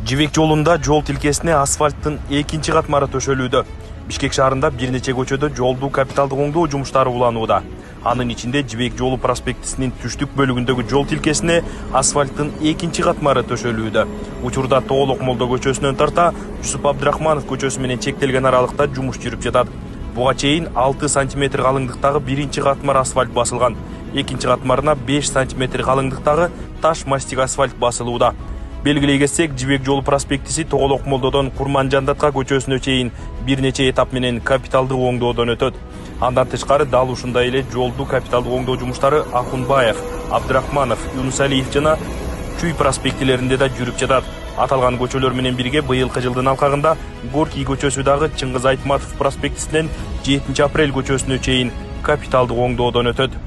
Жибек жолунда жол тилкесине асфальттын экинчи катмары төшөлүүдө. Бишкек шаарында бир нече көчөдө жолду капиталдык оңдоо жумуштары уланууда. Анын ичинде Жибек жолу проспектисинин түштүк бөлүгүндөгү жол тилкесине асфальттын экинчи катмары төшөлүүдө. Учурда Тоолок Молдо көчөсүнөн тарта Жусуп Абдрахманов көчөсү менен чектелген аралыкта жумуш жүрүп жатат. Буга чейин 6 сантиметр калыңдыктагы биринчи катмар асфальт басылган. Экинчи катмарына 5 сантиметр калыңдыктагы таш мастик асфальт басылууда. Белгилей кетсек, Жибек жолу проспектиси Тоолок Молдодон Курман-Жандатка көчөсүнө чейин бир нече этап менен капиталдык оңдоодон өтөт. Андан тышкары дал ушундай эле жолду капиталдык оңдоо жумуштары Акунбаев, Абдрахманов, Юнусалиев жана Чүй проспектилеринде да жүрүп жатат. Аталган көчөлөр менен бирге быйылкы жылдын алкагында Горький көчөсү дагы Чыңгыз Айтматов проспектисинен 7 апрель көчөсүнө чейин капиталдык оңдоодон өтөт.